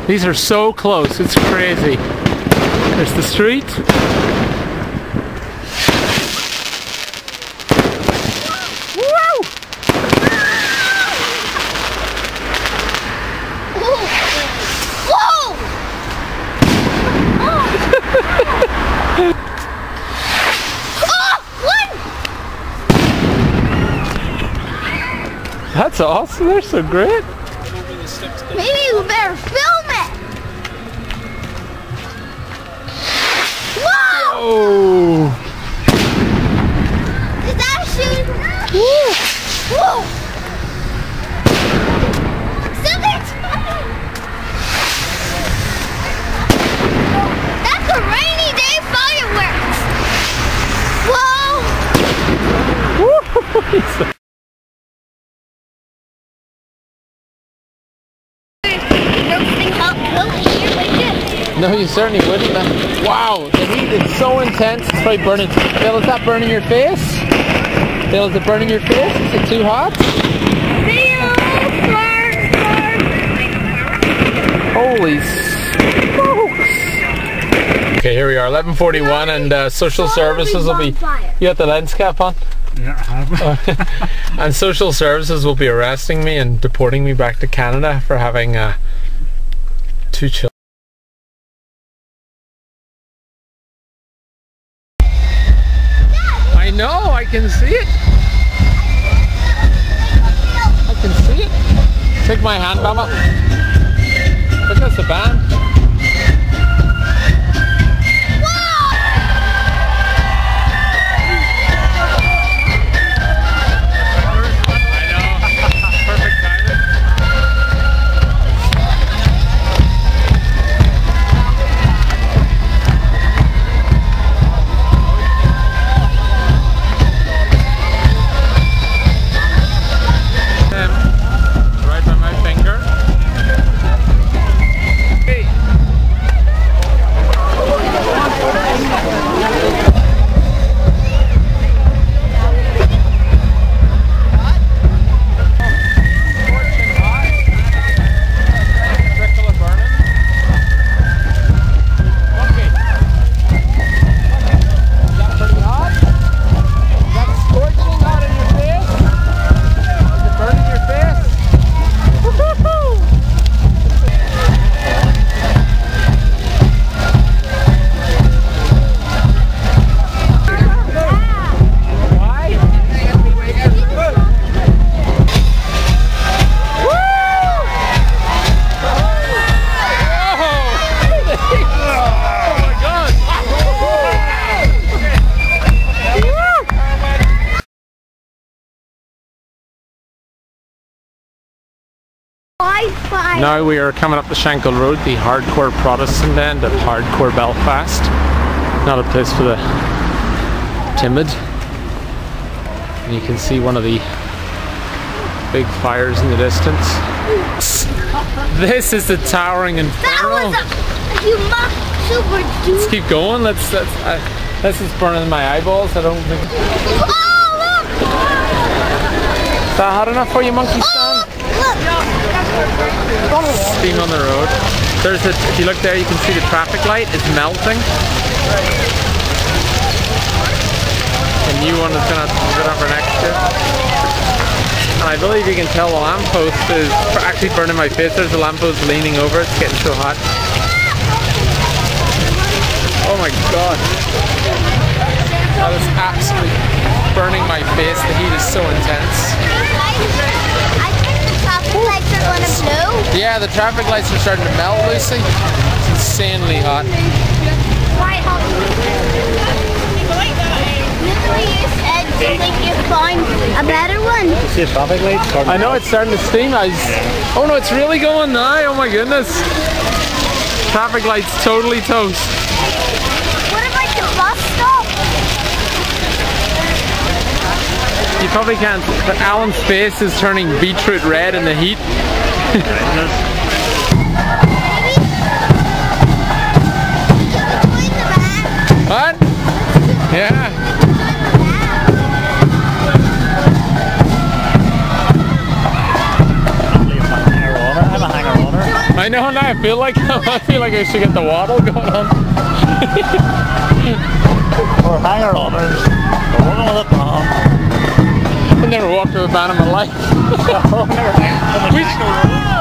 These are so close, it's crazy. There's the street. Woo! That's awesome, they're so great. Maybe we better film it. Whoa! Oh! Is that shooting? Woo! Whoa! That's a rainy day fireworks. Whoa! No, you certainly wouldn't. Wow, the heat is so intense, it's probably burning. Bill, is that burning your face? Bill, is it burning your face? Is it too hot? Holy smokes! Okay, here we are, 11:41, and social services will be... You got the lens cap on? Yeah, I have. And social services will be arresting me and deporting me back to Canada for having 2 children. I know, I can see it. I can see it. Take my hand, Mama. Look, that's the band. Now we are coming up the Shankill Road, the hardcore Protestant end of hardcore Belfast. Not a place for the timid. And you can see one of the big fires in the distance. This is the towering inferno. That was a humongous super duper. Let's keep going. This is burning my eyeballs. I don't think. Oh, look! Is that hot enough for you, monkey son? Steam on the road. There's a, if you look there, you can see the traffic light is melting. The new one is going to put up for next year. And I believe you can tell the lamppost is actually burning my face. There's a lamppost leaning over. It's getting so hot. Oh my god. That is absolutely burning my face. The heat is so intense. Lights are going to blow? Yeah, the traffic lights are starting to melt, Lucy. It's insanely hot. Quite hot. Usually you said you think you find a better one. See the traffic lights? I know it's starting to steam. Oh no, it's really going now. Oh my goodness. Traffic lights totally toast. What about the bus stop? You probably can't, but Alan's face is turning beetroot red in the heat. What? Yeah. I know now. I feel like I should get the waddle going on. Or hanger lovers. One with a bomb. I never walked with a van in my life. Never.